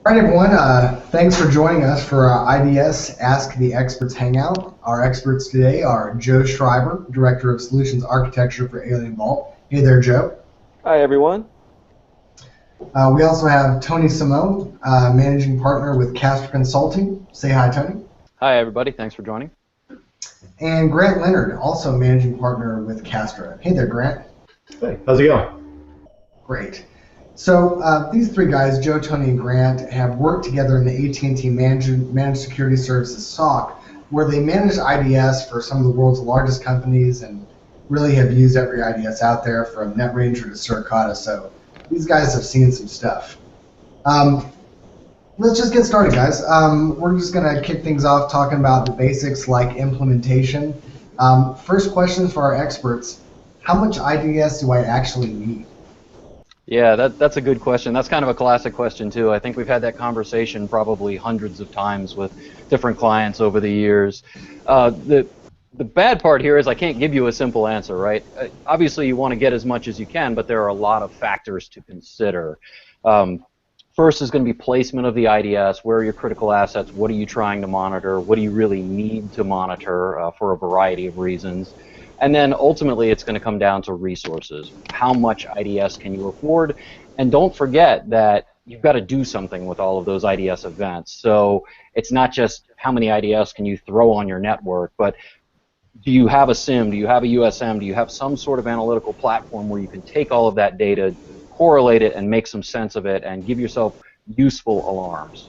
All right, everyone. Thanks for joining us for IDS Ask the Experts Hangout. Our experts today are Joe Schreiber, Director of Solutions Architecture for AlienVault. Hey there, Joe. Hi, everyone. We also have Tony Simone, Managing Partner with Castra Consulting. Say hi, Tony. Hi, everybody. Thanks for joining. And Grant Leonard, also Managing Partner with Castra. Hey there, Grant. Hey, how's it going? Great. So these three guys, Joe, Tony, and Grant, have worked together in the AT&T Managed Security Services SOC, where they manage IDS for some of the world's largest companies and really have used every IDS out there from NetRanger to Suricata. So these guys have seen some stuff. Let's just get started, guys. We're just going to kick things off talking about the basics like implementation. First question for our experts, how much IDS do I actually need? Yeah, that's a good question. That's kind of a classic question, too. I think we've had that conversation probably hundreds of times with different clients over the years. The bad part here is I can't give you a simple answer, right? Obviously, you want to get as much as you can, but there are a lot of factors to consider. First is going to be placement of the IDS. Where are your critical assets? What are you trying to monitor? What do you really need to monitor for a variety of reasons? And then ultimately, it's going to come down to resources. How much IDS can you afford? And don't forget that you've got to do something with all of those IDS events. So it's not just how many IDS can you throw on your network, but do you have a SIM? Do you have a USM? Do you have some sort of analytical platform where you can take all of that data, correlate it, and make some sense of it, and give yourself useful alarms?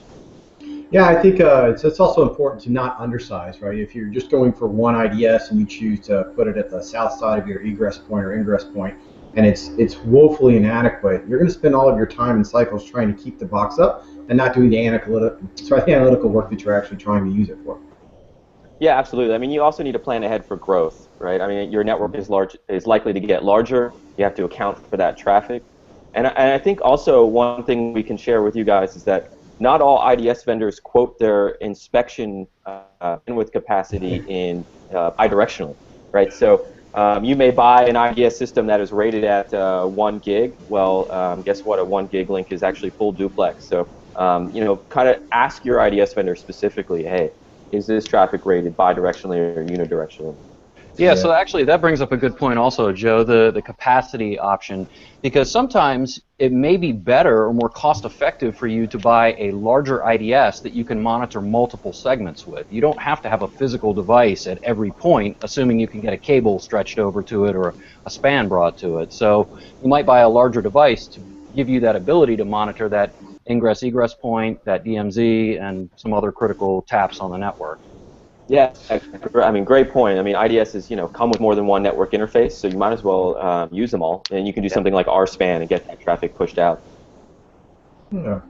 Yeah, I think it's also important to not undersize, right? If you're just going for one IDS and you choose to put it at the south side of your egress point or ingress point, and it's woefully inadequate, you're going to spend all of your time and cycles trying to keep the box up and not doing the analytical work that you're actually trying to use it for. Yeah, absolutely. I mean, you also need to plan ahead for growth, right? I mean, your network is likely to get larger. You have to account for that traffic. And I think also one thing we can share with you guys is that not all IDS vendors quote their inspection bandwidth capacity in bidirectionally, right? So you may buy an IDS system that is rated at 1 gig. Well, guess what? A 1 gig link is actually full duplex. So you know, kind of ask your IDS vendor specifically, hey, is this traffic rated bidirectionally or unidirectionally? Yeah, so actually that brings up a good point also, Joe, the capacity option, because sometimes it may be better or more cost-effective for you to buy a larger IDS that you can monitor multiple segments with. You don't have to have a physical device at every point, assuming you can get a cable stretched over to it or a span brought to it. So you might buy a larger device to give you that ability to monitor that ingress-egress point, that DMZ, and some other critical taps on the network. Yeah, I mean, great point. I mean, IDSs, come with more than one network interface, so you might as well use them all, and you can do something like RSPAN and get that traffic pushed out. Yeah.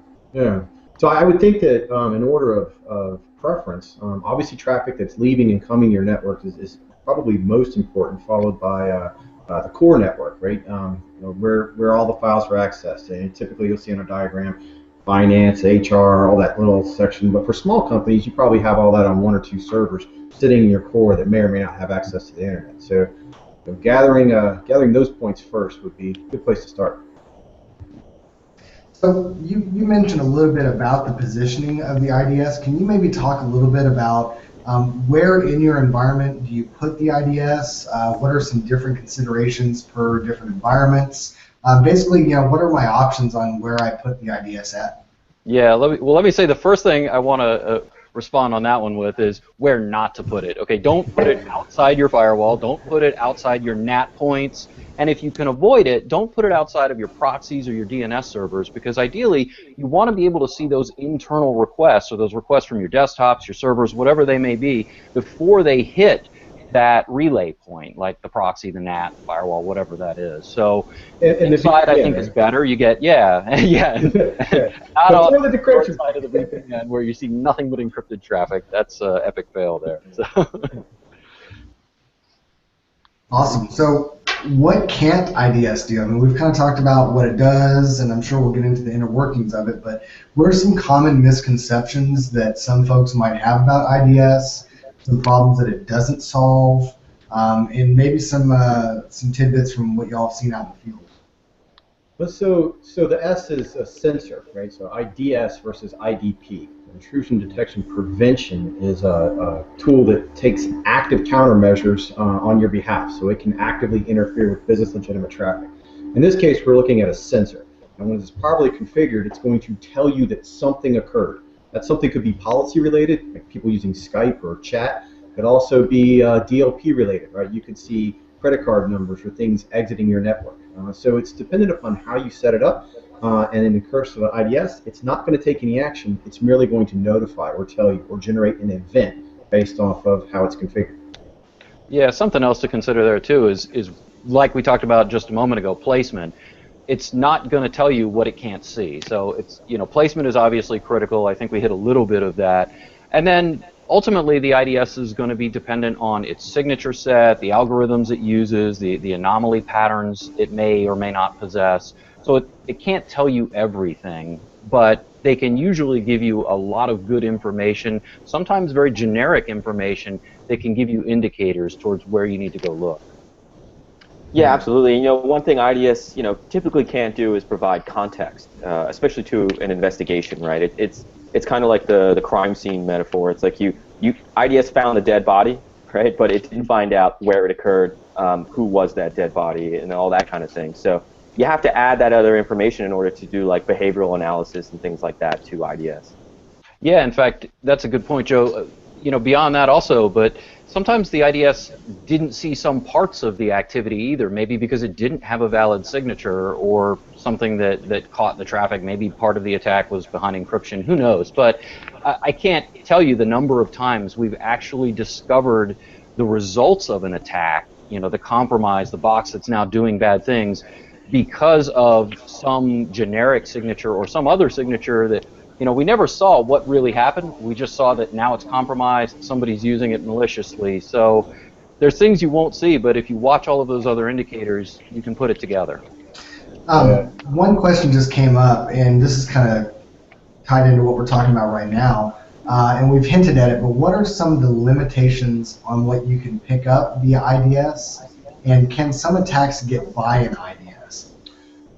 So I would think that in order of preference, obviously traffic that's leaving and coming your network is probably most important, followed by the core network, right? Where all the files are accessed, and typically you'll see on a diagram, finance, HR, all that little section. But for small companies, you probably have all that on 1 or 2 servers sitting in your core that may or may not have access to the internet. So gathering those points first would be a good place to start. So you mentioned a little bit about the positioning of the IDS. Can you maybe talk a little bit about where in your environment do you put the IDS? What are some different considerations per different environments? Basically, what are my options on where I put the IDS at? Yeah, let me say the first thing I want to respond on that one with is where not to put it. Okay, don't put it outside your firewall. Don't put it outside your NAT points. And if you can avoid it, don't put it outside of your proxies or your DNS servers, because ideally you want to be able to see those internal requests or those requests from your desktops, your servers, whatever they may be, before they hit that relay point, like the proxy, the NAT, the firewall, whatever that is. So inside, I think is better. You get, not on the decryption side of the VPN where you see nothing but encrypted traffic. That's an epic fail there. So. Awesome. So what can't IDS do? I mean, we've kind of talked about what it does, and I'm sure we'll get into the inner workings of it, but what are some common misconceptions that some folks might have about IDS? Some problems that it doesn't solve, and maybe some tidbits from what y'all have seen out in the field. Well, so the S is a sensor, right? So IDS versus IDP. Intrusion Detection Prevention is a tool that takes active countermeasures on your behalf, so it can actively interfere with business legitimate traffic. In this case, we're looking at a sensor. And when it's properly configured, it's going to tell you that something occurred. That something could be policy related, like people using Skype or chat. It could also be DLP related, right? You could see credit card numbers or things exiting your network. So it's dependent upon how you set it up. And in the case of an IDS, it's not going to take any action. It's merely going to notify or tell you or generate an event based off of how it's configured. Yeah, something else to consider there too is like we talked about just a moment ago, placement. It's not going to tell you what it can't see. So it's, placement is obviously critical. I think we hit a little bit of that. And then ultimately the IDS is going to be dependent on its signature set, the algorithms it uses, the anomaly patterns it may or may not possess. So it can't tell you everything, but they can usually give you a lot of good information, sometimes very generic information that can give you indicators towards where you need to go look. Yeah, absolutely. One thing IDS, typically can't do is provide context, especially to an investigation, right? It's kind of like the crime scene metaphor. It's like IDS found a dead body, right? But it didn't find out where it occurred, who was that dead body, and all that kind of thing. So you have to add that other information in order to do like behavioral analysis and things like that to IDS. Yeah, in fact, that's a good point, Joe. Beyond that also, but sometimes the IDS didn't see some parts of the activity either, maybe because it didn't have a valid signature or something that caught the traffic. Maybe part of the attack was behind encryption, who knows? But I can't tell you the number of times we've actually discovered the results of an attack, the compromise, the box that's now doing bad things, because of some generic signature or some other signature that we never saw what really happened. We just saw that now it's compromised, somebody's using it maliciously. So there's things you won't see, but if you watch all of those other indicators, you can put it together. One question just came up, and this is kind of tied into what we're talking about right now, and we've hinted at it, but what are some of the limitations on what you can pick up via IDS, and can some attacks get by an IDS?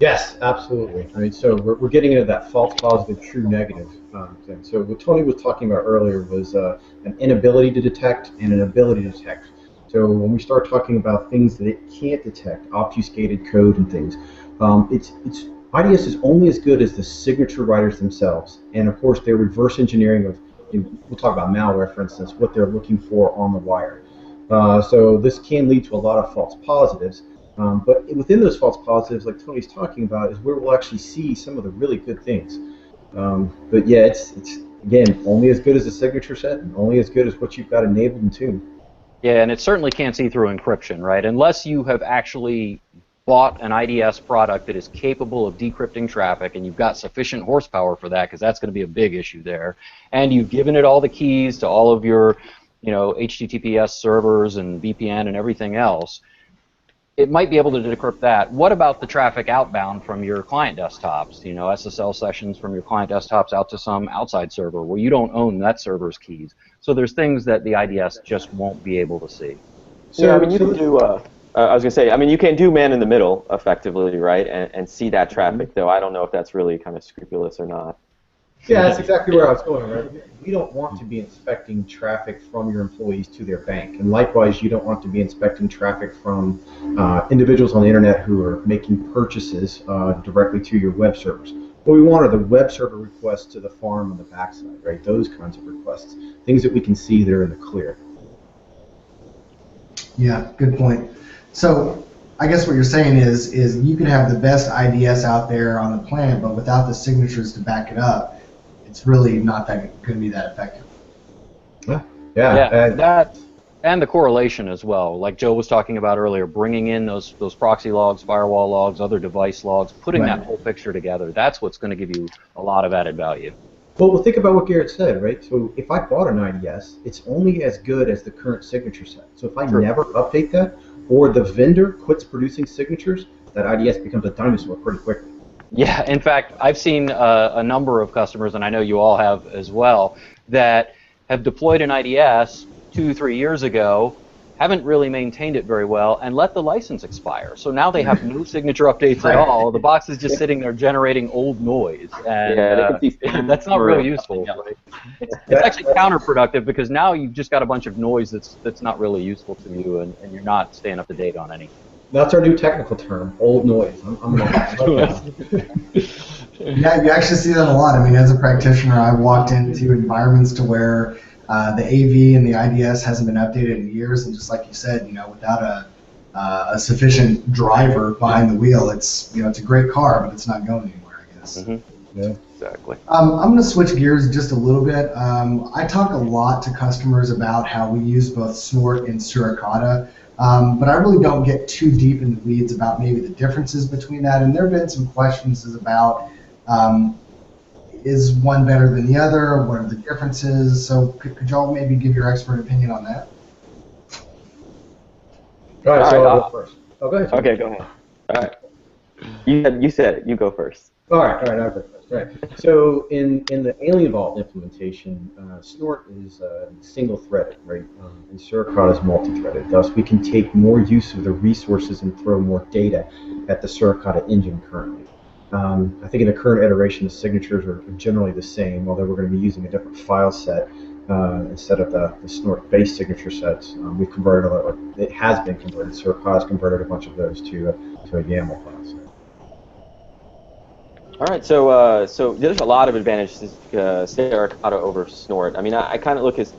Yes, absolutely. Right. So we're getting into that false positive, true negative thing. So what Tony was talking about earlier was an inability to detect and an ability to detect. So when we start talking about things that it can't detect, obfuscated code and things, IDS is only as good as the signature writers themselves, and of course their reverse engineering of, we'll talk about malware, for instance, what they're looking for on the wire. So this can lead to a lot of false positives. But within those false positives, like Tony's talking about, is where we'll actually see some of the really good things. But yeah, it's again only as good as the signature set, and only as good as what you've got enabled and tuned. Yeah, and it certainly can't see through encryption, right? Unless you have actually bought an IDS product that is capable of decrypting traffic, and you've got sufficient horsepower for that, because that's going to be a big issue there, and you've given it all the keys to all of your, HTTPS servers and VPN and everything else, it might be able to decrypt that. What about the traffic outbound from your client desktops? SSL sessions from your client desktops out to some outside server where you don't own that server's keys. So there's things that the IDS just won't be able to see. So you can do. I was gonna say. You can do man in the middle effectively, right? And see that traffic. Though I don't know if that's really kind of scrupulous or not. Yeah, that's exactly where I was going, right? We don't want to be inspecting traffic from your employees to their bank. And likewise, you don't want to be inspecting traffic from individuals on the internet who are making purchases directly to your web servers. What we want are the web server requests to the farm on the backside, right? Those kinds of requests. Things that we can see that are in the clear. Yeah, good point. So I guess what you're saying is you can have the best IDS out there on the planet, but without the signatures to back it up, it's really not going to be that effective. Yeah, that and the correlation as well. Like Joe was talking about earlier, bringing in those proxy logs, firewall logs, other device logs, putting that whole picture together. That's what's going to give you a lot of added value. Well, think about what Garrett said, right? So if I bought an IDS, it's only as good as the current signature set. So if I never update that, or the vendor quits producing signatures, that IDS becomes a dinosaur pretty quickly. Yeah, in fact, I've seen a number of customers, and I know you all have as well, that have deployed an IDS 2-3 years ago, haven't really maintained it very well and let the license expire. So now they have no signature updates at all. The box is just sitting there generating old noise, and that's not really useful. Right? It's actually counterproductive because now you've just got a bunch of noise that's not really useful to you, and you're not staying up to date on anything. That's our new technical term, old noise. Yeah, you actually see that a lot. I mean, as a practitioner, I've walked into environments to where the AV and the IDS hasn't been updated in years, and just like you said, without a sufficient driver behind the wheel, it's a great car, but it's not going anywhere, I guess. Mm-hmm. Yeah, exactly. I'm going to switch gears just a little bit. I talk a lot to customers about how we use both Snort and Suricata, but I really don't get too deep in the weeds about maybe the differences between that. And there have been some questions about is one better than the other? What are the differences? So could y'all maybe give your expert opinion on that? All right, so I'll go first. Oh, go ahead. Okay, go ahead. All right. You said it. You go first. All right, I'll go first. All right. So in the AlienVault implementation, Snort is single-threaded, right? And Suricata is multi-threaded. Thus, we can take more use of the resources and throw more data at the Suricata engine currently. I think in the current iteration, the signatures are generally the same, although we're going to be using a different file set instead of the Snort-based signature sets. We've converted, or it has been converted. Suricata has converted a bunch of those to a YAML file set. All right, so there's a lot of advantages to Suricata over Snort. I mean, I kind of look as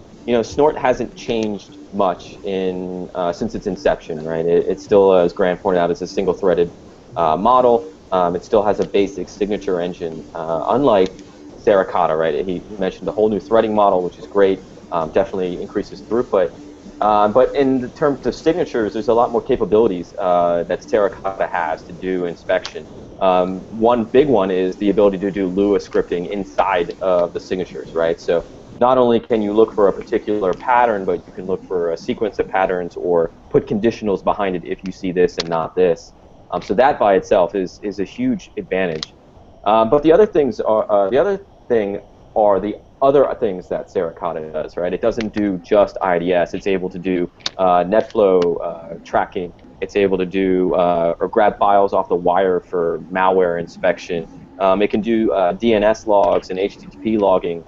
Snort hasn't changed much since its inception, right? It still, as Grant pointed out, is a single-threaded model. It still has a basic signature engine, unlike Suricata, right? He mentioned the whole new threading model, which is great, definitely increases throughput. But in terms of signatures, there's a lot more capabilities that Suricata has to do inspection. One big one is the ability to do Lua scripting inside of the signatures, right? So not only can you look for a particular pattern, but you can look for a sequence of patterns or put conditionals behind it if you see this and not this. So that by itself is a huge advantage. But the other things are the other things that Suricata does, right? It doesn't do just IDS. It's able to do NetFlow tracking. It's able to do or grab files off the wire for malware inspection. It can do DNS logs and HTTP logging,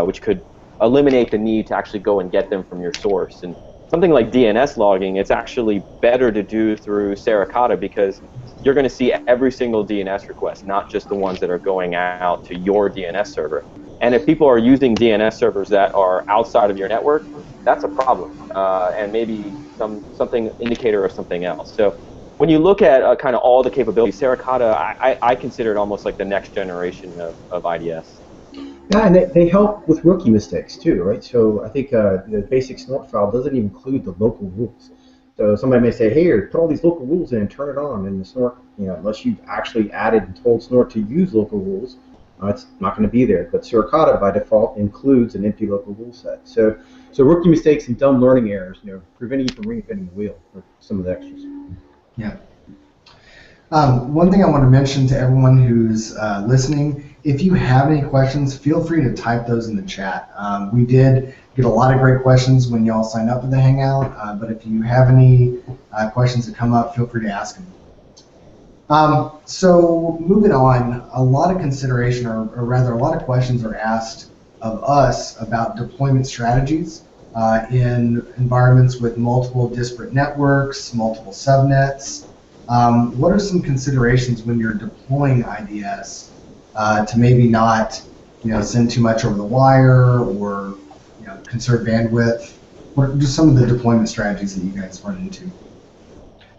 which could eliminate the need to actually go and get them from your source. And something like DNS logging, it's actually better to do through Suricata because you're going to see every single DNS request, not just the ones that are going out to your DNS server. And if people are using DNS servers that are outside of your network, that's a problem, and maybe something indicator of something else. So when you look at kind of all the capabilities, Suricata, I consider it almost like the next generation of IDS. Yeah, and they help with rookie mistakes too, right? So I think the basic Snort file doesn't even include the local rules. So somebody may say, hey, here, put all these local rules in and turn it on. And the Snort, unless you've actually added and told Snort to use local rules, it's not going to be there. But Suricata, by default, includes an empty local rule set. So rookie mistakes and dumb learning errors, preventing you from reinventing the wheel are some of the extras. Yeah. One thing I want to mention to everyone who's listening, if you have any questions, feel free to type those in the chat. We did get a lot of great questions when y'all signed up for the Hangout, but if you have any questions that come up, feel free to ask them. So moving on, a lot of consideration, or rather a lot of questions are asked of us about deployment strategies in environments with multiple disparate networks, multiple subnets. What are some considerations when you're deploying IDS to maybe not, send too much over the wire or, conserve bandwidth? What are just some of the deployment strategies that you guys run into?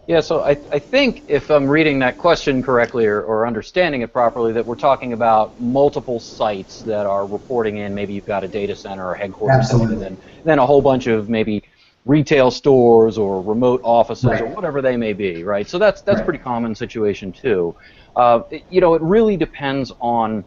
Yeah, so I think if I'm reading that question correctly or understanding it properly, that we're talking about multiple sites that are reporting in. Maybe you've got a data center or headquarters. Absolutely. And then a whole bunch of maybe retail stores or remote offices, right, or whatever they may be, right? So that's right. Pretty common situation too. It really depends on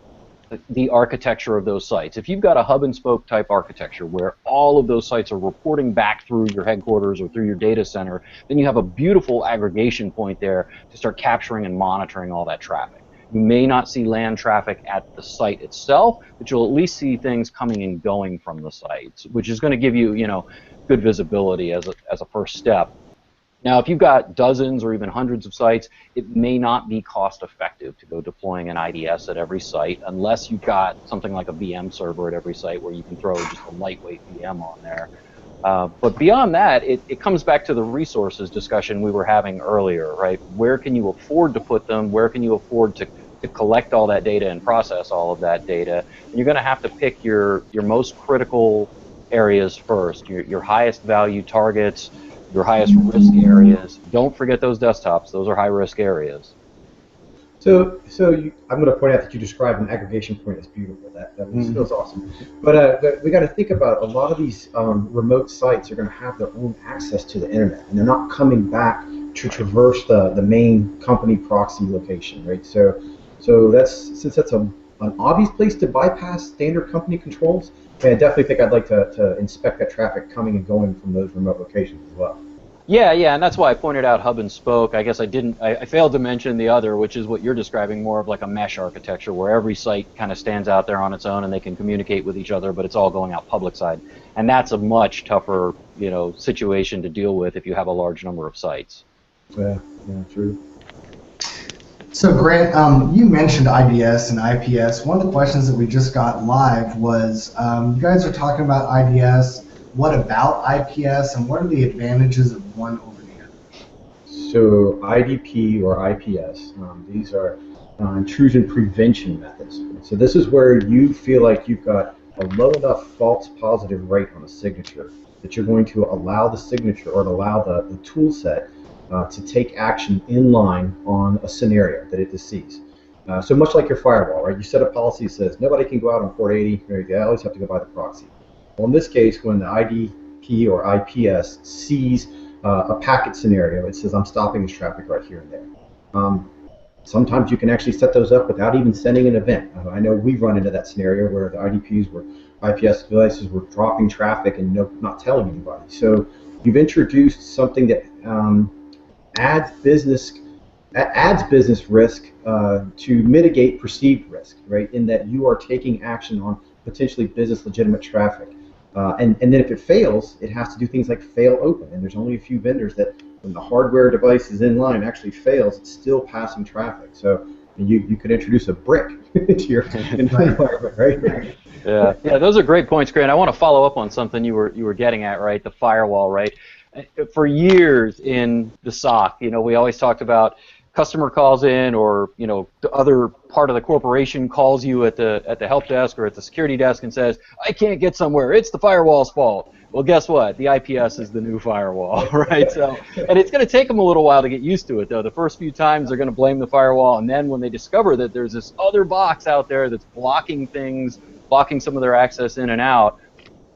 the architecture of those sites. If you've got a hub and spoke type architecture where all of those sites are reporting back through your headquarters or through your data center, then you have a beautiful aggregation point there to start capturing and monitoring all that traffic. You may not see LAN traffic at the site itself, but you'll at least see things coming and going from the site, which is going to give you, good visibility as a first step. Now, if you've got dozens or even hundreds of sites, it may not be cost effective to go deploying an IDS at every site unless you've got something like a VM server at every site where you can throw just a lightweight VM on there. But beyond that, it comes back to the resources discussion we were having earlier, right? Where can you afford to put them? Where can you afford to collect all that data and process all of that data? And you're going to have to pick your most critical areas first, your highest value targets, your highest risk areas. Don't forget those desktops. Those are high risk areas. So I'm going to point out that you described an aggregation point as beautiful. That was awesome. But we got to think about a lot of these remote sites are going to have their own access to the internet, and they're not coming back to traverse the main company proxy location, right? So since that's an obvious place to bypass standard company controls, I definitely think I'd like to inspect that traffic coming and going from those remote locations as well. Yeah, and that's why I pointed out hub and spoke. I guess I failed to mention the other, which is what you're describing, more of like a mesh architecture where every site kind of stands out there on its own and they can communicate with each other, but it's all going out public side. And that's a much tougher, situation to deal with if you have a large number of sites. Yeah, true. So Grant, you mentioned IDS and IPS. One of the questions that we just got live was, you guys are talking about IDS. What about IPS, and what are the advantages of one over the other? So IDP or IPS, these are intrusion prevention methods. So this is where you feel like you've got a low enough false positive rate on a signature that you're going to allow the signature or allow the tool set to take action in line on a scenario that it sees. So much like your firewall, right? You set a policy that says nobody can go out on port 80, they always have to go by the proxy. Well, in this case, when the IDP or IPS sees a packet scenario, it says I'm stopping this traffic right here and there. Sometimes you can actually set those up without even sending an event. I know we've run into that scenario where the IPS devices were dropping traffic and not telling anybody. So you've introduced something that adds business risk to mitigate perceived risk, right? In that you are taking action on potentially business legitimate traffic. And then if it fails, it has to do things like fail open. And there's only a few vendors that, when the hardware device is in line, actually fails, it's still passing traffic. So you could introduce a brick into your environment, right? Yeah, those are great points, Grant. I want to follow up on something you were getting at, right? The firewall, right? For years in the SOC, we always talked about customer calls in, or the other part of the corporation calls you at the help desk or at the security desk and says, I can't get somewhere, it's the firewall's fault. Well, guess what? The IPS is the new firewall, right? So, and it's going to take them a little while to get used to it, though. The first few times they're going to blame the firewall, and then when they discover that there's this other box out there that's blocking things, blocking some of their access in and out,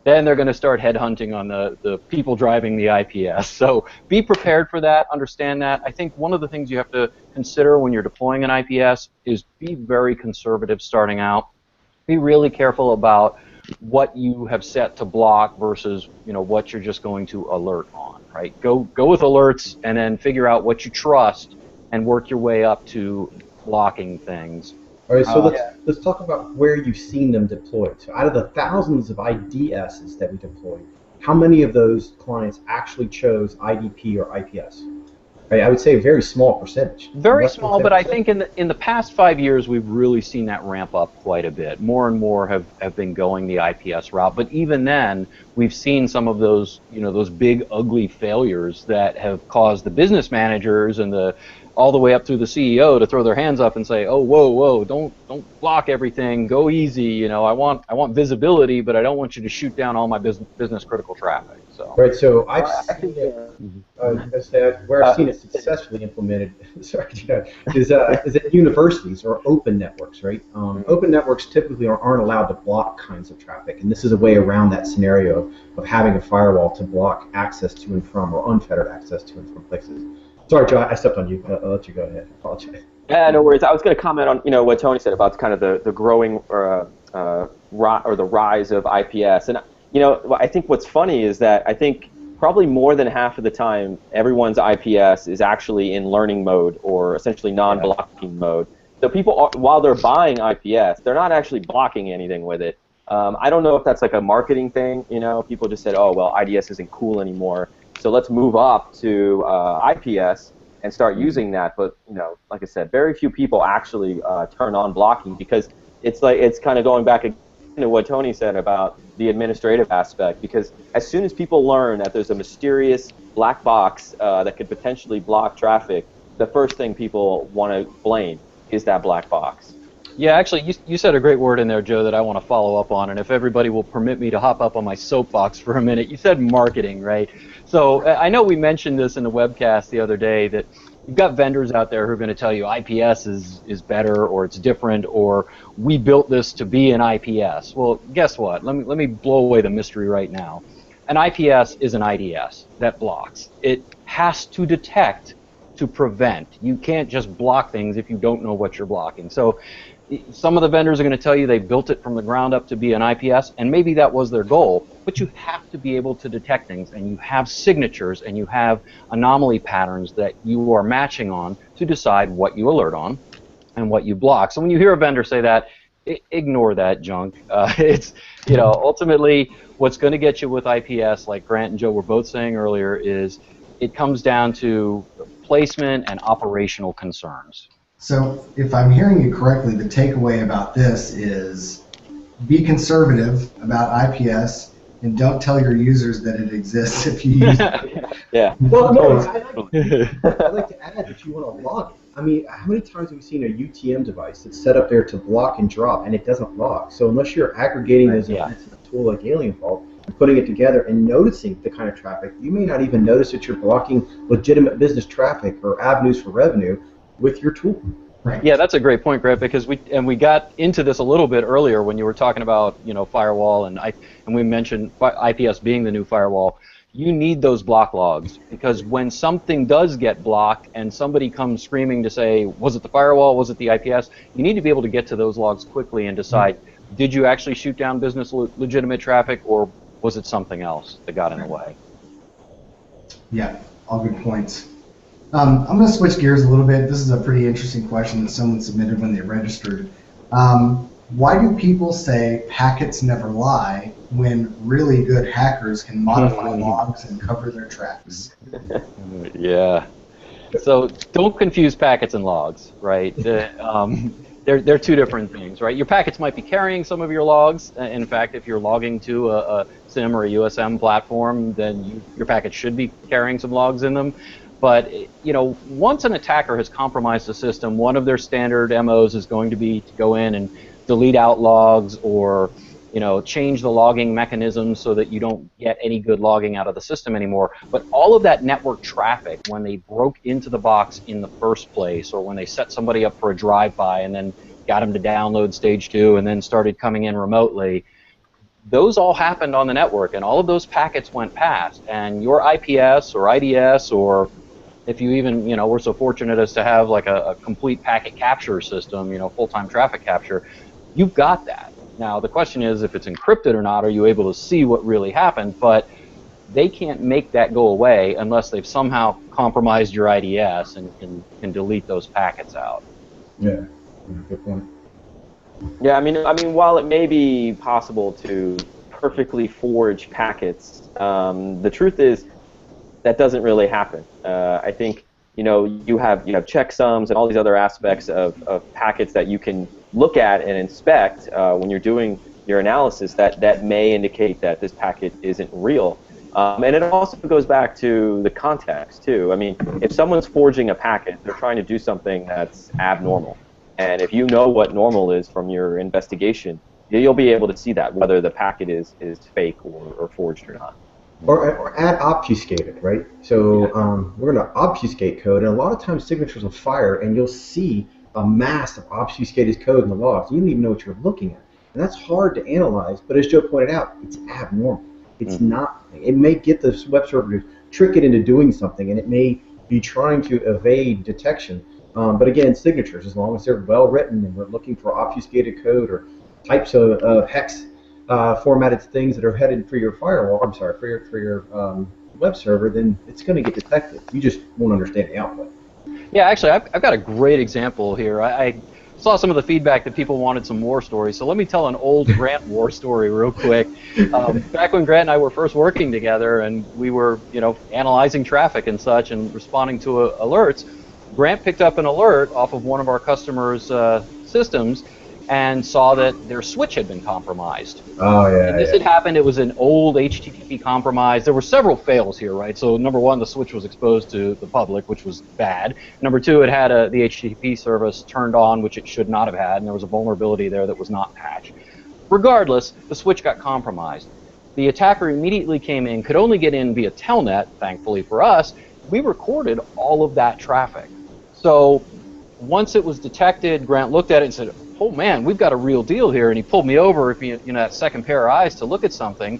then they're going to start headhunting on the people driving the IPS. So be prepared for that, understand that. I think one of the things you have to consider when you're deploying an IPS is be very conservative starting out. Be really careful about what you have set to block versus what you're just going to alert on, right? Go with alerts and then figure out what you trust and work your way up to blocking things. All right, so let's talk about where you've seen them deployed. So out of the thousands of IDSs that we deployed, how many of those clients actually chose IDP or IPS? Right, I would say a very small percentage. Very small, but I think in the past 5 years we've really seen that ramp up quite a bit. More and more have been going the IPS route, but even then we've seen some of those those big ugly failures that have caused the business managers and all the way up through the CEO to throw their hands up and say, oh, whoa, don't block everything, go easy. I want visibility, but I don't want you to shoot down all my business critical traffic. So. Right. So I've seen it. Where I've seen it successfully implemented, is at universities or open networks. Right. Open networks typically aren't allowed to block kinds of traffic, and this is a way around that scenario of having a firewall to block access to and from, or unfettered access to and from places. Sorry, Joe, I stepped on you. I'll let you go ahead. I apologize. Yeah, no worries. I was going to comment on what Tony said about kind of the growing or the rise of IPS. And I think what's funny is that I think probably more than half of the time everyone's IPS is actually in learning mode or essentially non-blocking mode. So people, while they're buying IPS, they're not actually blocking anything with it. I don't know if that's like a marketing thing. You know, people just said, oh, well, IDS isn't cool anymore, so let's move up to IPS and start using that. But you know, like I said, very few people actually turn on blocking, because it's kind of going back again to what Tony said about the administrative aspect. Because as soon as people learn that there's a mysterious black box that could potentially block traffic, the first thing people want to blame is that black box. Yeah, actually, you said a great word in there, Joe, that I want to follow up on, and if everybody will permit me to hop up on my soapbox for a minute. You said marketing, right? So I know we mentioned this in the webcast the other day, that you've got vendors out there who are going to tell you IPS is better, or it's different, or we built this to be an IPS. Well, guess what? Let me blow away the mystery right now. An IPS is an IDS that blocks. It has to detect to prevent. You can't just block things if you don't know what you're blocking. So some of the vendors are going to tell you they built it from the ground up to be an IPS, and maybe that was their goal, but you have to be able to detect things, and you have signatures, and you have anomaly patterns that you are matching on to decide what you alert on and what you block. So when you hear a vendor say that, ignore that junk. It's, you know, ultimately what's going to get you with IPS, like Grant and Joe were both saying earlier, is it comes down to placement and operational concerns. So if I'm hearing you correctly, the takeaway about this is be conservative about IPS and don't tell your users that it exists if you use it. Yeah. Well, no, I'd like to add, if you want to log it. I mean, how many times have we seen a UTM device that's set up there to block and drop, and it doesn't log? So unless you're aggregating those events in a tool like AlienVault and putting it together and noticing the kind of traffic, you may not even notice that you're blocking legitimate business traffic or avenues for revenue with your tool. Right. Yeah, that's a great point, Grant, because we got into this a little bit earlier when you were talking about, you know, firewall, and we mentioned IPS being the new firewall. You need those block logs, because when something does get blocked and somebody comes screaming to say, was it the firewall, was it the IPS, you need to be able to get to those logs quickly and decide, did you actually shoot down business legitimate traffic, or was it something else that got in the way? Yeah, all good points. I'm going to switch gears a little bit. This is a pretty interesting question that someone submitted when they registered. Why do people say packets never lie when really good hackers can modify logs and cover their tracks? Yeah. So don't confuse packets and logs, right? They're two different things, right? Your packets might be carrying some of your logs. In fact, if you're logging to a SIM or a USM platform, then your packets should be carrying some logs in them. But, you know, once an attacker has compromised the system, one of their standard MOs is going to be to go in and delete out logs, or, you know, change the logging mechanism so that you don't get any good logging out of the system anymore. But all of that network traffic, when they broke into the box in the first place, or when they set somebody up for a drive-by and then got them to download stage 2 and then started coming in remotely, those all happened on the network, and all of those packets went past. And your IPS or IDS, or if you even, you know, we're so fortunate as to have like a complete packet capture system, you know, full-time traffic capture, you've got that. Now, the question is, if it's encrypted or not, are you able to see what really happened? But they can't make that go away unless they've somehow compromised your IDS and can delete those packets out. Yeah, good point. Yeah, I mean, while it may be possible to perfectly forge packets, the truth is that doesn't really happen. I think, you know, you have checksums and all these other aspects of packets that you can look at and inspect when you're doing your analysis that may indicate that this packet isn't real. And it also goes back to the context too. I mean, if someone's forging a packet, they're trying to do something that's abnormal. And if you know what normal is from your investigation, you'll be able to see that, whether the packet is fake or forged or not. Or add obfuscated, right? So we're going to obfuscate code, and a lot of times signatures will fire, and you'll see a mass of obfuscated code in the logs. You don't even know what you're looking at. And that's hard to analyze, but as Joe pointed out, it's abnormal. It's not. It may get the web server to trick it into doing something, and it may be trying to evade detection. But again, signatures, as long as they're well written and we're looking for obfuscated code or types of hex formatted things that are headed for your firewall, I'm sorry, for your web server, then it's going to get detected. You just won't understand the output. Yeah, actually, I've got a great example here. saw some of the feedback that people wanted some war stories. So let me tell an old Grant war story real quick. Back when Grant and I were first working together, and we were, analyzing traffic and such, and responding to alerts, Grant picked up an alert off of one of our customers' systems, and saw that their switch had been compromised. Oh, yeah. And this had happened. It was an old HTTP compromise. There were several fails here, right? So number one, the switch was exposed to the public, which was bad. Number two, it had the HTTP service turned on, which it should not have had, and there was a vulnerability there that was not patched. Regardless, the switch got compromised. The attacker immediately came in, could only get in via telnet, thankfully for us. We recorded all of that traffic. So once it was detected, Grant looked at it and said, oh man, we've got a real deal here, and he pulled me over, that second pair of eyes to look at something.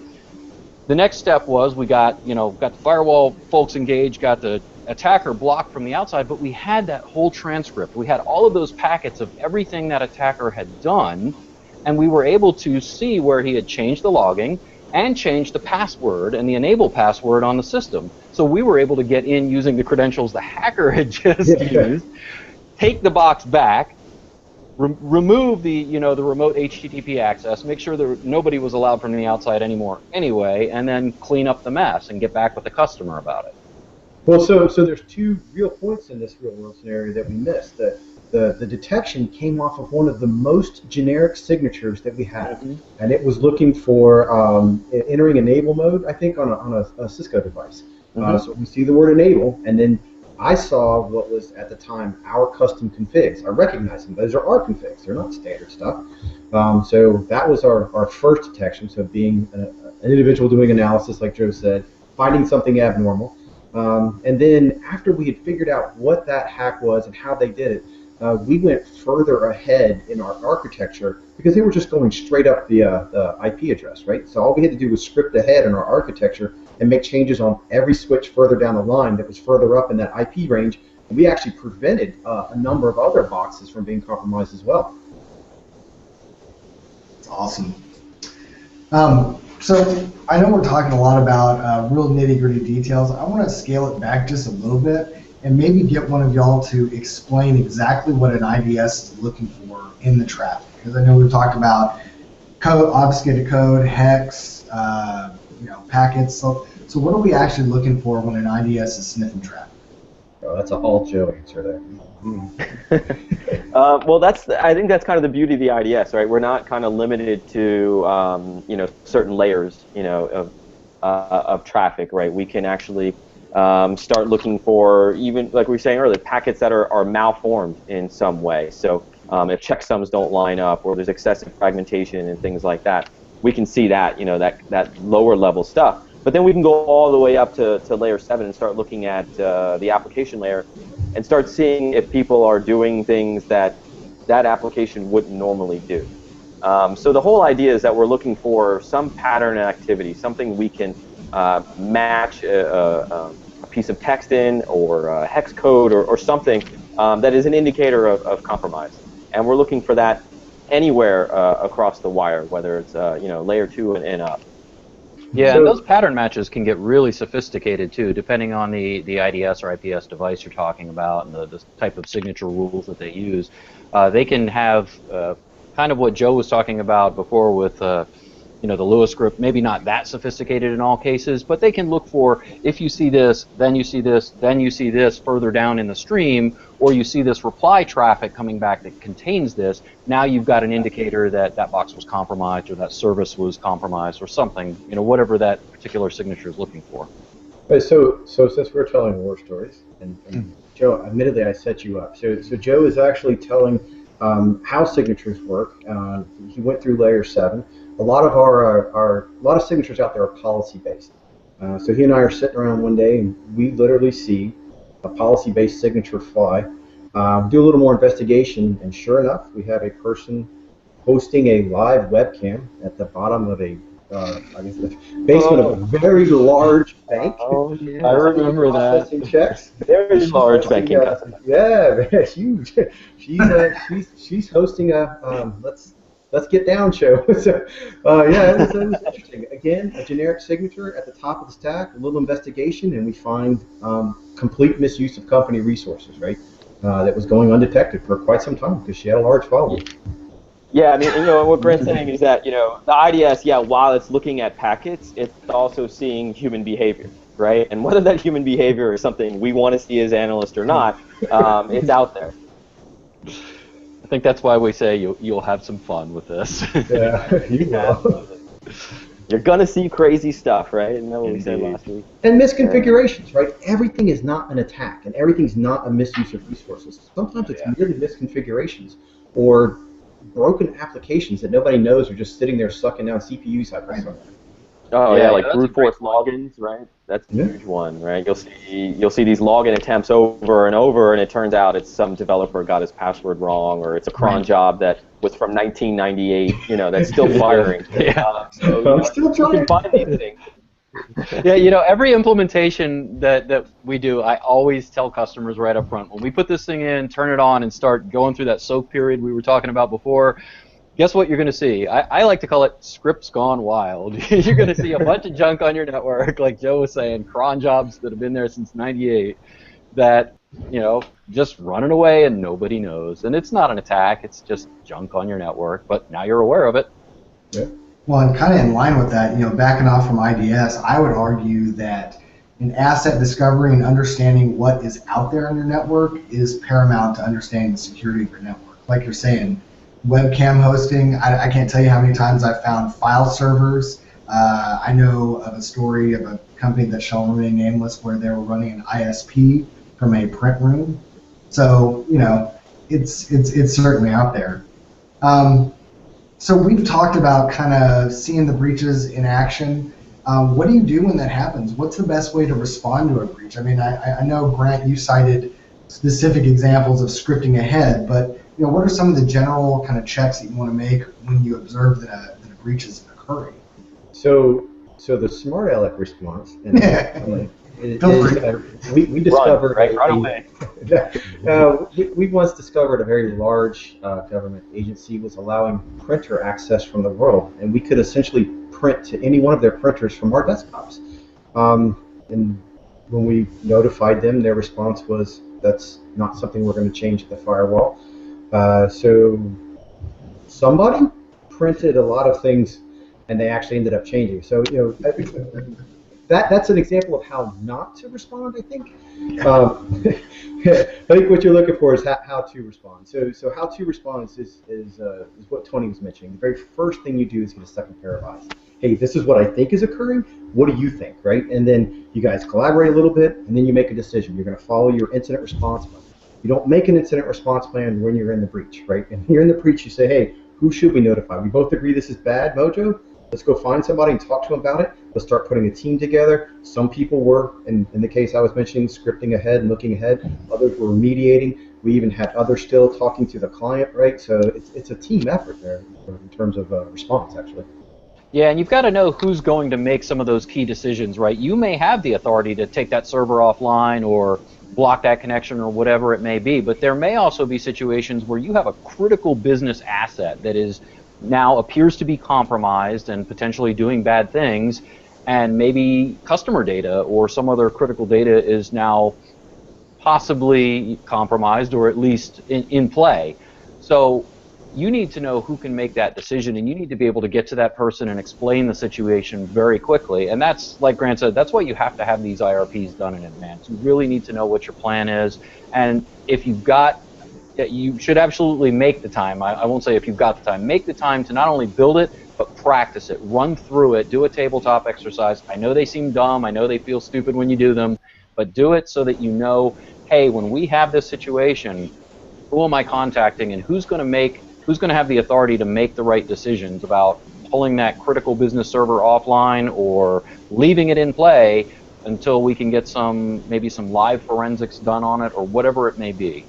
The next step was we got the firewall folks engaged, got the attacker blocked from the outside, but we had that whole transcript. We had all of those packets of everything that attacker had done, and we were able to see where he had changed the logging and changed the password and the enable password on the system. So we were able to get in using the credentials the hacker had just used, take the box back, remove the the remote HTTP access, make sure that nobody was allowed from the outside anymore anyway, and then clean up the mess and get back with the customer about it. Well, so there's two real points in this real world scenario that we missed. The detection came off of one of the most generic signatures that we had, and it was looking for entering enable mode, I think, on a Cisco device. So we see the word enable, and then I saw what was, at the time, our custom configs. I recognize them. Those are our configs. They're not standard stuff. So that was our first detection, so being an individual doing analysis, like Joe said, finding something abnormal. And then after we had figured out what that hack was and how they did it, we went further ahead in our architecture because they were just going straight up the IP address, right? So all we had to do was script ahead in our architecture and make changes on every switch further down the line that was further up in that IP range. And we actually prevented a number of other boxes from being compromised as well. That's awesome. So I know we're talking a lot about real nitty-gritty details. I want to scale it back just a little bit and maybe get one of y'all to explain exactly what an IDS is looking for in the traffic. Because I know we've talked about code, obfuscated code, hex, packets. So what are we actually looking for when an IDS is sniffing traffic? Oh, that's an all Joe answer there. Well, I think that's kind of the beauty of the IDS, right? We're not kind of limited to certain layers, of traffic, right? We can actually start looking for, even like we were saying earlier, packets that are malformed in some way. So if checksums don't line up, or there's excessive fragmentation and things like that, we can see that, that lower level stuff. But then we can go all the way up to layer 7 and start looking at the application layer and start seeing if people are doing things that application wouldn't normally do. So the whole idea is that we're looking for some pattern and activity, something we can match a piece of text in, or a hex code, or something that is an indicator of compromise. And we're looking for that anywhere across the wire, whether it's layer 2 and up. Yeah, and those pattern matches can get really sophisticated too, depending on the IDS or IPS device you're talking about and the type of signature rules that they use. They can have kind of what Joe was talking about before with the Lewis script, maybe not that sophisticated in all cases, but they can look for, if you see this, then you see this, then you see this further down in the stream, or you see this reply traffic coming back that contains this, now you've got an indicator that that box was compromised or that service was compromised or something, whatever that particular signature is looking for. Right, so since we're telling war stories, and Joe, admittedly I set you up, so Joe is actually telling how signatures work. He went through layer 7. A lot of signatures out there are policy based. So he and I are sitting around one day and we literally see a policy based signature fly. Do a little more investigation, and sure enough, we have a person hosting a live webcam at the bottom of the basement of a very large bank. Oh, yeah. I remember that. Checks. Very large banking customer. Yeah, huge. She's hosting a let's get down show. So it was interesting. Again, a generic signature at the top of the stack, a little investigation, and we find complete misuse of company resources. Right. that was going undetected for quite some time because she had a large following. Yeah, I mean, what Grant's saying is that, the IDS, while it's looking at packets, it's also seeing human behavior, right? And whether that human behavior is something we want to see as analysts or not, it's out there. I think that's why we say you'll have some fun with this. Yeah, you will. You're going to see crazy stuff, right? Isn't that what we said last week? And misconfigurations, right? Everything is not an attack, and everything's not a misuse of resources. Sometimes it's merely misconfigurations or broken applications that nobody knows are just sitting there sucking down CPU cycles. Oh yeah, like brute force logins, right? That's a huge one, right? You'll see these login attempts over and over, and it turns out it's some developer got his password wrong, or it's a cron job that was from 1998, that's still firing. So I'm still trying. You can find these things. Yeah, every implementation that we do, I always tell customers right up front, when we put this thing in, turn it on, and start going through that soak period we were talking about before, guess what you're going to see? I like to call it scripts gone wild. You're going to see a bunch of junk on your network, like Joe was saying, cron jobs that have been there since '98 that, just running away and nobody knows. And it's not an attack, it's just junk on your network, but now you're aware of it. Yeah. Well, and kind of in line with that, backing off from IDS, I would argue that in asset discovery and understanding what is out there on your network is paramount to understanding the security of your network. Like you're saying, webcam hosting, I can't tell you how many times I've found file servers. I know of a story of a company that shall remain nameless where they were running an ISP from a print room. So, it's certainly out there. So we've talked about kind of seeing the breaches in action. What do you do when that happens? What's the best way to respond to a breach? I mean, I know, Grant, you cited specific examples of scripting ahead, but what are some of the general kind of checks that you want to make when you observe that a breach is occurring? So the smart aleck response, and we discovered run away. We once discovered a very large government agency was allowing printer access from the world, and we could essentially print to any one of their printers from our desktops. And when we notified them, their response was, "That's not something we're going to change at the firewall." So somebody printed a lot of things, and they actually ended up changing. So that's an example of how not to respond, I think. I think what you're looking for is how to respond. So how to respond is what Tony was mentioning. The very first thing you do is get a second pair of eyes. Hey, this is what I think is occurring. What do you think, right? And then you guys collaborate a little bit, and then you make a decision. You're going to follow your incident response plan. You don't make an incident response plan when you're in the breach, right? And you're in the breach, you say, hey, who should we notify? We both agree this is bad, Mojo. Let's go find somebody and talk to them about it. Let's start putting a team together. Some people were, in the case I was mentioning, scripting ahead and looking ahead. Others were mediating. We even had others still talking to the client, right? So it's a team effort there in terms of response, actually. Yeah, and you've got to know who's going to make some of those key decisions, right? You may have the authority to take that server offline or block that connection or whatever it may be, but there may also be situations where you have a critical business asset that is now appears to be compromised and potentially doing bad things, and maybe customer data or some other critical data is now possibly compromised or at least in play. So you need to know who can make that decision, and you need to be able to get to that person and explain the situation very quickly. And that's, like Grant said, that's why you have to have these IRPs done in advance. You really need to know what your plan is, and if you've got, you should absolutely make the time. I won't say if you've got the time. Make the time to not only build it, but practice it. Run through it. Do a tabletop exercise. I know they seem dumb. I know they feel stupid when you do them, but do it so that you know, hey, when we have this situation, who am I contacting, and who's going to have the authority to make the right decisions about pulling that critical business server offline or leaving it in play until we can get maybe some live forensics done on it or whatever it may be.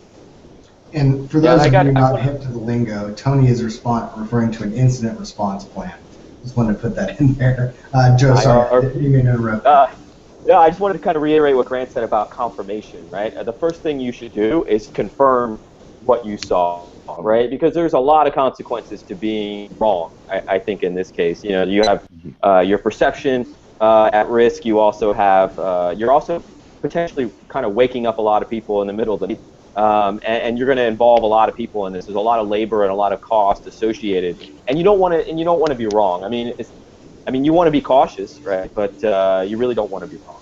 And for those of you not hip to the lingo, Tony is referring to an incident response plan. Just wanted to put that in there. Joe, sorry, you may interrupt. Yeah, I just wanted to kind of reiterate what Grant said about confirmation, right? The first thing you should do is confirm what you saw, right? Because there's a lot of consequences to being wrong, I think, in this case. You have your perception at risk. You also have, you're also potentially kind of waking up a lot of people in the middle of the night and you're going to involve a lot of people in this. There's a lot of labor and a lot of cost associated, and you don't want to be wrong. I mean, you want to be cautious, right? But you really don't want to be wrong.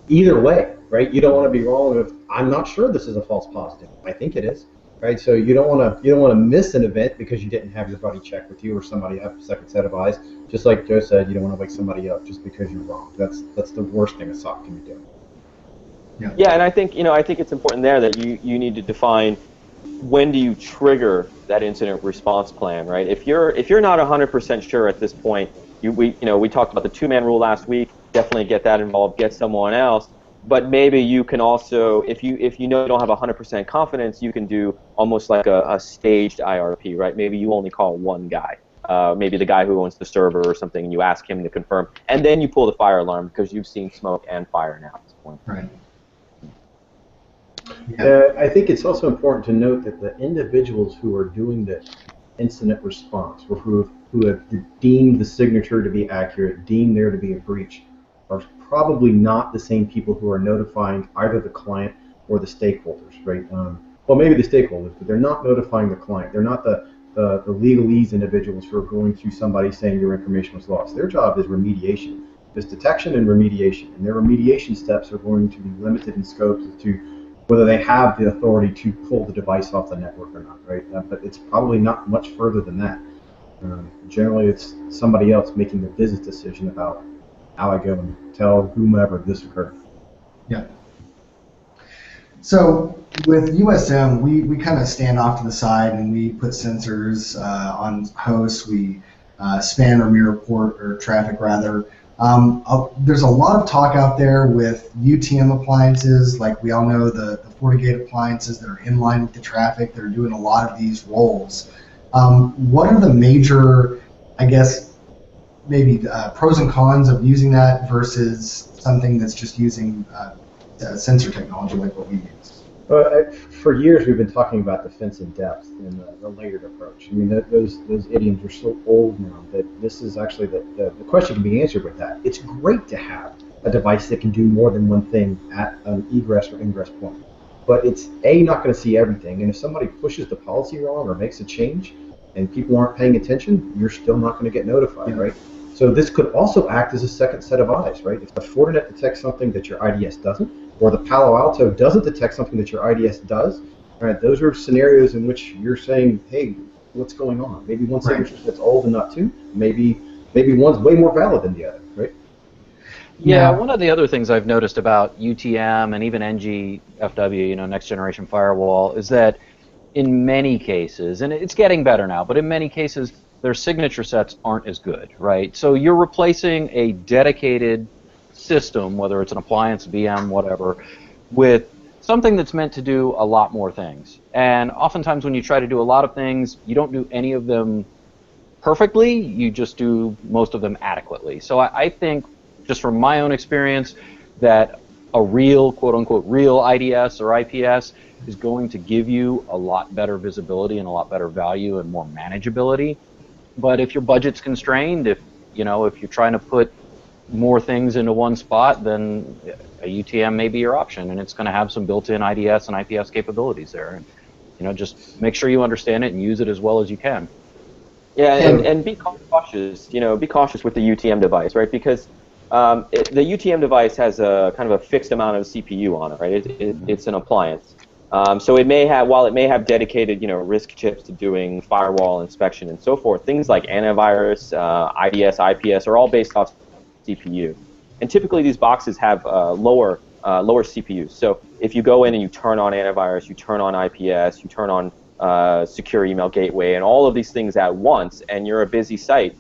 Either way, right? You don't want to be wrong if I'm not sure this is a false positive. I think it is, right? So you don't want to miss an event because you didn't have your buddy check with you or somebody have a second set of eyes. Just like Joe said, you don't want to wake somebody up just because you're wrong. That's the worst thing a SOC can be doing. Yeah, and I think it's important there that you need to define when do you trigger that incident response plan, right? If you're not 100% sure at this point, we talked about the 2-man rule last week. Definitely get that involved. Get someone else. But maybe you can also, if you know you don't have 100% confidence, you can do almost like a staged IRP, right? Maybe you only call one guy, maybe the guy who owns the server or something, and you ask him to confirm, and then you pull the fire alarm because you've seen smoke and fire now at this point. Right. I think it's also important to note that the individuals who are doing the incident response, or who have deemed the signature to be accurate, deemed there to be a breach, are probably not the same people who are notifying either the client or the stakeholders, right? Well, maybe the stakeholders, but they're not notifying the client. They're not the legalese individuals who are going through somebody saying your information was lost. Their job is remediation. It's detection and remediation, and their remediation steps are going to be limited in scope as to whether they have the authority to pull the device off the network or not, right? But it's probably not much further than that. Generally, it's somebody else making the business decision about how I go and tell whomever this occurred. Yeah. So with USM, we kind of stand off to the side and we put sensors on hosts. We span or mirror port or traffic rather. There's a lot of talk out there with UTM appliances, like we all know the FortiGate appliances that are in line with the traffic. They're doing a lot of these roles. What are the major, I guess, maybe pros and cons of using that versus something that's just using sensor technology like what we use? For years, we've been talking about defense in depth and the layered approach. I mean, those idioms are so old now that this is actually the question can be answered with that. It's great to have a device that can do more than one thing at an egress or ingress point. But it's not going to see everything. And if somebody pushes the policy wrong or makes a change and people aren't paying attention, you're still not going to get notified, right? So this could also act as a second set of eyes, right? If the Fortinet detects something that your IDS doesn't, or the Palo Alto doesn't detect something that your IDS does, right? Those are scenarios in which you're saying, hey, what's going on? Maybe one signature that's old and not two. Maybe one's way more valid than the other, right? Yeah, one of the other things I've noticed about UTM and even NGFW, next generation firewall, is that in many cases, and it's getting better now, but in many cases, their signature sets aren't as good, right? So you're replacing a dedicated system, whether it's an appliance, VM, whatever, with something that's meant to do a lot more things. And oftentimes when you try to do a lot of things, you don't do any of them perfectly, you just do most of them adequately. So I think, just from my own experience, that a real, quote-unquote, real IDS or IPS is going to give you a lot better visibility and a lot better value and more manageability. But if your budget's constrained, if you're trying to put more things into one spot, then a UTM may be your option, and it's going to have some built-in IDS and IPS capabilities there. And, just make sure you understand it and use it as well as you can. Yeah, and be cautious. Be cautious with the UTM device, right? Because the UTM device has a kind of a fixed amount of CPU on it, right? It's an appliance. So it may have, while it may have dedicated, risk chips to doing firewall inspection and so forth, things like antivirus, IDS, IPS are all based off CPU. And typically these boxes have lower CPUs. So if you go in and you turn on antivirus, you turn on IPS, you turn on secure email gateway, and all of these things at once, and you're a busy site,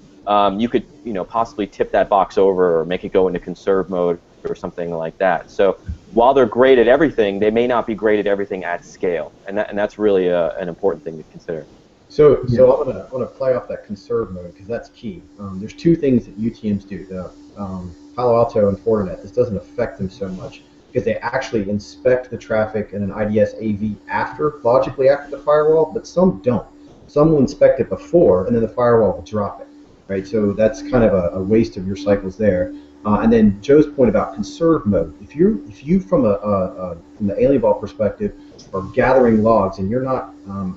you could possibly tip that box over or make it go into conserve mode or something like that. So while they're great at everything, they may not be great at everything at scale, and that's really an important thing to consider. So I'm gonna play off that conserve mode because that's key. There's two things that UTMs do. The Palo Alto and Fortinet, this doesn't affect them so much because they actually inspect the traffic in an IDS AV logically after the firewall, but some don't. Some will inspect it before, and then the firewall will drop it, right? So that's kind of a waste of your cycles there. And then Joe's point about conserve mode. If you from from the AlienVault perspective are gathering logs and you're not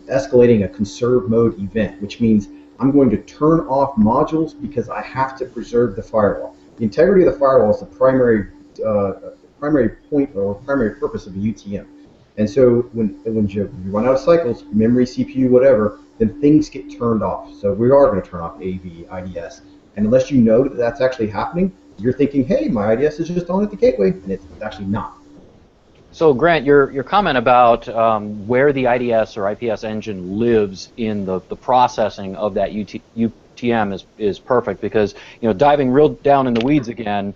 escalating a conserve mode event, which means I'm going to turn off modules because I have to preserve the firewall. The integrity of the firewall is the primary point or primary purpose of a UTM. And so when you run out of cycles, memory, CPU, whatever, then things get turned off. So we are going to turn off AV, IDS. And unless you know that that's actually happening, you're thinking, hey, my IDS is just on at the gateway, and it's actually not. So Grant, your comment about where the IDS or IPS engine lives in the processing of that UTM is perfect, because diving real down in the weeds again,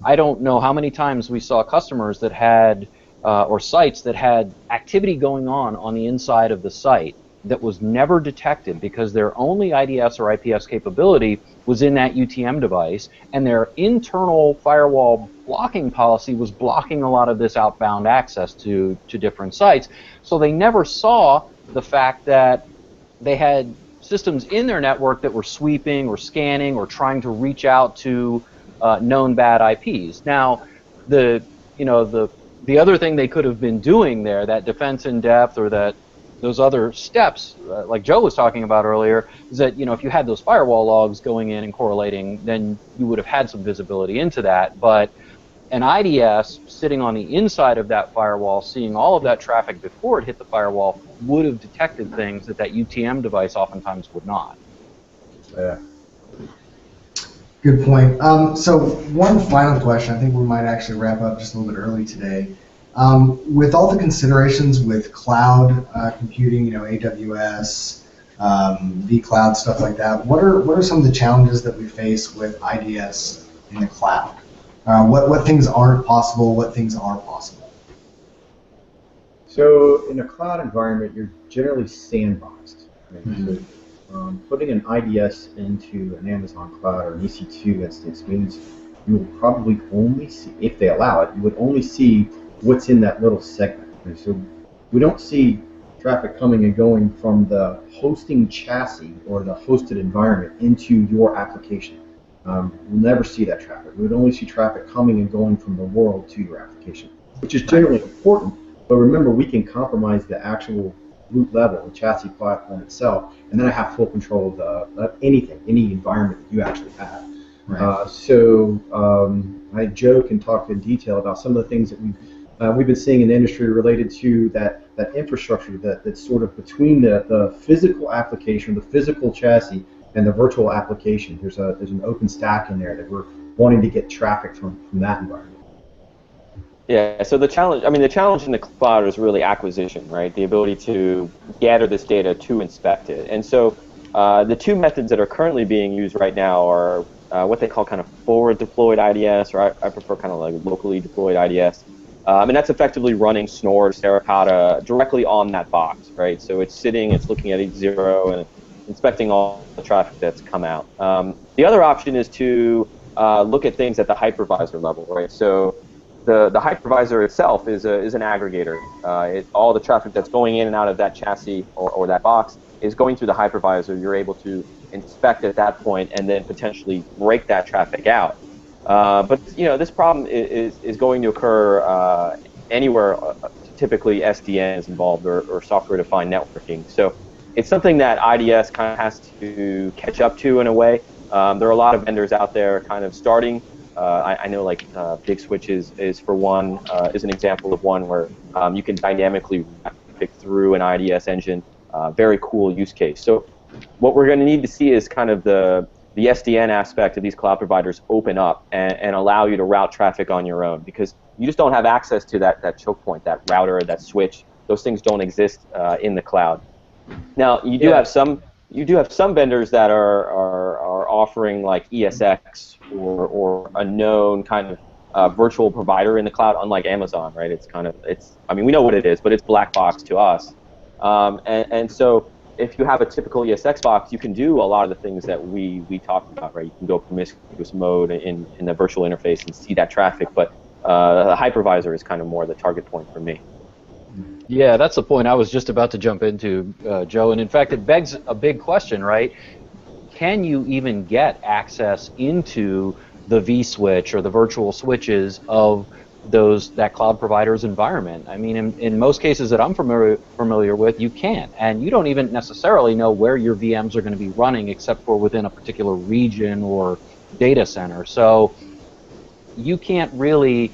I don't know how many times we saw customers that had or sites that had activity going on the inside of the site that was never detected because their only IDS or IPS capability was in that UTM device, and their internal firewall blocking policy was blocking a lot of this outbound access to different sites. So they never saw the fact that they had systems in their network that were sweeping or scanning or trying to reach out to known bad IPs. Now, the other thing they could have been doing there, that defense in depth or those other steps, like Joe was talking about earlier, is that if you had those firewall logs going in and correlating, then you would have had some visibility into that. But an IDS sitting on the inside of that firewall, seeing all of that traffic before it hit the firewall, would have detected things that UTM device oftentimes would not. Yeah. Good point. So one final question. I think we might actually wrap up just a little bit early today. With all the considerations with cloud computing, AWS, vCloud, stuff like that, what are some of the challenges that we face with IDS in the cloud? What things aren't possible? What things are possible? So in a cloud environment, you're generally sandboxed. Right? Mm-hmm. So putting an IDS into an Amazon cloud or an EC2 instance means you will probably only see, if they allow it, you would only see what's in that little segment. Right? So we don't see traffic coming and going from the hosting chassis or the hosted environment into your application. We'll never see that traffic. We would only see traffic coming and going from the world to your application, which is generally important. But remember, we can compromise the actual root level, the chassis platform itself, and then I have full control of anything, any environment that you actually have. Right. Joe can talk in detail about some of the things that we've been seeing in the industry related to that infrastructure that's sort of between the physical application, the physical chassis, and the virtual application. There's an open stack in there that we're wanting to get traffic from that environment. Yeah, so the challenge in the cloud is really acquisition, right? The ability to gather this data to inspect it. And so the two methods that are currently being used right now are what they call kind of forward deployed IDS, or I prefer kind of like locally deployed IDS. And that's effectively running Snort, Saracata directly on that box, right? So it's sitting, it's looking at each zero and inspecting all the traffic that's come out. The other option is to look at things at the hypervisor level, right? So the hypervisor itself is an aggregator. All the traffic that's going in and out of that chassis or that box is going through the hypervisor. You're able to inspect at that point and then potentially break that traffic out. But this problem is going to occur anywhere. Typically, SDN is involved or software-defined networking. So it's something that IDS kind of has to catch up to in a way. There are a lot of vendors out there kind of starting. I know like Big Switch is an example of one where you can dynamically pick through an IDS engine. Very cool use case. So what we're going to need to see is kind of the SDN aspect of these cloud providers open up and allow you to route traffic on your own, because you just don't have access to that choke point, that router, that switch. Those things don't exist in the cloud. Now you do have some vendors that are offering like ESX or a known kind of virtual provider in the cloud, unlike Amazon, right? We know what it is, but it's black box to us. And so if you have a typical ESX box, you can do a lot of the things that we talked about, right? You can go promiscuous mode in the virtual interface and see that traffic, but the hypervisor is kind of more the target point for me. Yeah, that's the point I was just about to jump into, Joe. And in fact, it begs a big question, right? Can you even get access into the vSwitch or the virtual switches of that cloud provider's environment. I mean, in most cases that I'm familiar with, you can't, and you don't even necessarily know where your VMs are going to be running, except for within a particular region or data center. So you can't really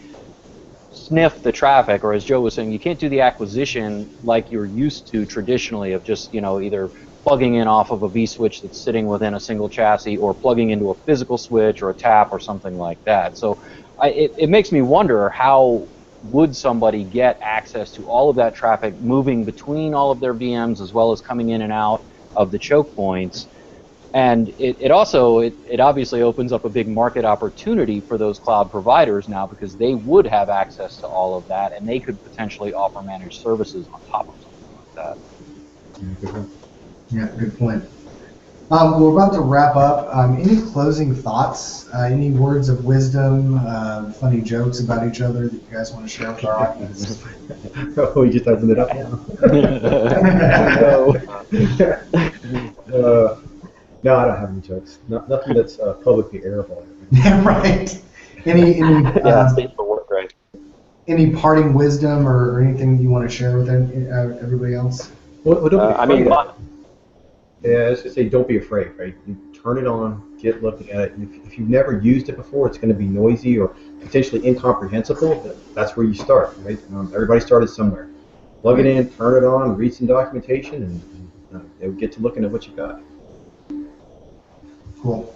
sniff the traffic, or as Joe was saying, you can't do the acquisition like you're used to traditionally of just, either plugging in off of a vSwitch that's sitting within a single chassis or plugging into a physical switch or a tap or something like that. So it makes me wonder, how would somebody get access to all of that traffic moving between all of their VMs as well as coming in and out of the choke points? And it obviously opens up a big market opportunity for those cloud providers now, because they would have access to all of that, and they could potentially offer managed services on top of something like that. Yeah, good point. We're about to wrap up. Any closing thoughts? Any words of wisdom? Funny jokes about each other that you guys want to share with our audience? Oh, we just opened it up now. No, I don't have any jokes. Nothing that's publicly airable. Yeah, right. Any safe for work, right? Any parting wisdom or anything you want to share with everybody else? Well, don't be afraid. Yeah, I was going to say, don't be afraid, right? You turn it on, get looking at it, and if you've never used it before, it's going to be noisy or potentially incomprehensible. That's where you start, right? Everybody started somewhere. Plug it in, turn it on, read some documentation, and they'll get to looking at what you got. Cool.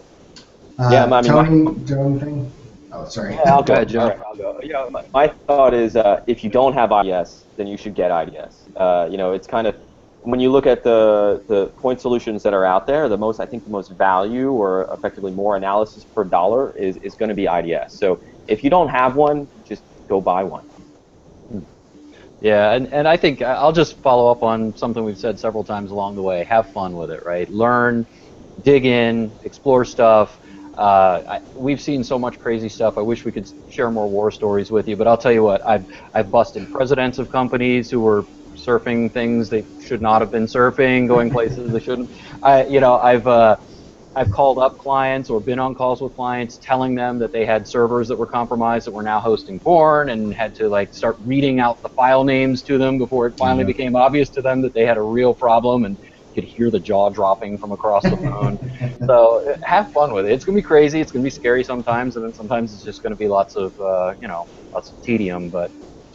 Yeah, Tony, Joe, anything? Oh, sorry. Yeah, I'll go. ahead, Joe. Right, I'll go. My thought is, if you don't have IDS, then you should get IDS. It's kind of, when you look at the point solutions that are out there, I think the most value, or effectively more analysis per dollar, is going to be IDS. So if you don't have one, just go buy one. Yeah, and I think I'll just follow up on something we've said several times along the way. Have fun with it, right? Learn, dig in, explore stuff. We've seen so much crazy stuff. I wish we could share more war stories with you, but I'll tell you what, I've busted presidents of companies who were surfing things they should not have been surfing, going places they shouldn't. I've called up clients or been on calls with clients telling them that they had servers that were compromised that were now hosting porn, and had to start reading out the file names to them before it finally became obvious to them that they had a real problem, and could hear the jaw dropping from across the phone. So have fun with it. It's going to be crazy. It's going to be scary sometimes, and then sometimes it's just going to be lots of tedium. But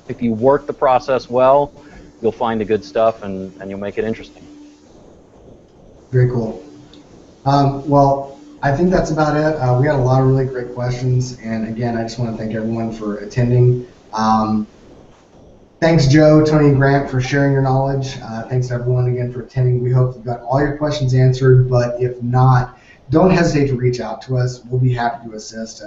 if you work the process well, you'll find the good stuff, and you'll make it interesting. Very cool. Well, I think that's about it. We had a lot of really great questions, and again, I just want to thank everyone for attending. Thanks, Joe, Tony, and Grant, for sharing your knowledge. Thanks to everyone again for attending. We hope you got all your questions answered, but if not, don't hesitate to reach out to us. We'll be happy to assist.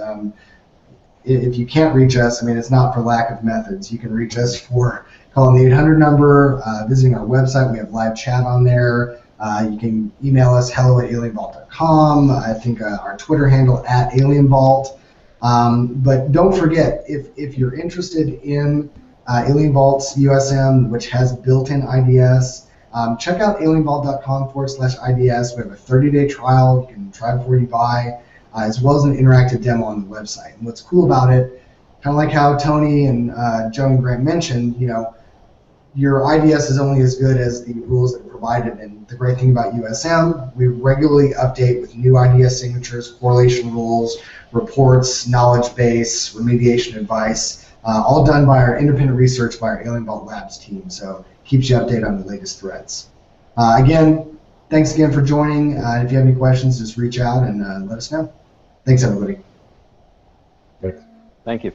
If you can't reach us, it's not for lack of methods. You can reach us for calling the 800 number, visiting our website. We have live chat on there. You can email us, hello@alienvault.com. I think our Twitter handle @AlienVault. But don't forget, if you're interested in AlienVault USM, which has built-in IDS, check out alienvault.com/IDS. We have a 30-day trial. You can try before you buy, as well as an interactive demo on the website. And what's cool about it, kind of like how Tony and Joe and Grant mentioned, your IDS is only as good as the rules that are provided. And the great thing about USM, we regularly update with new IDS signatures, correlation rules, reports, knowledge base, remediation advice, all done by our independent research by our AlienVault Labs team. So keeps you updated on the latest threats. Again, thanks again for joining. If you have any questions, just reach out and let us know. Thanks, everybody. Thanks. Thank you.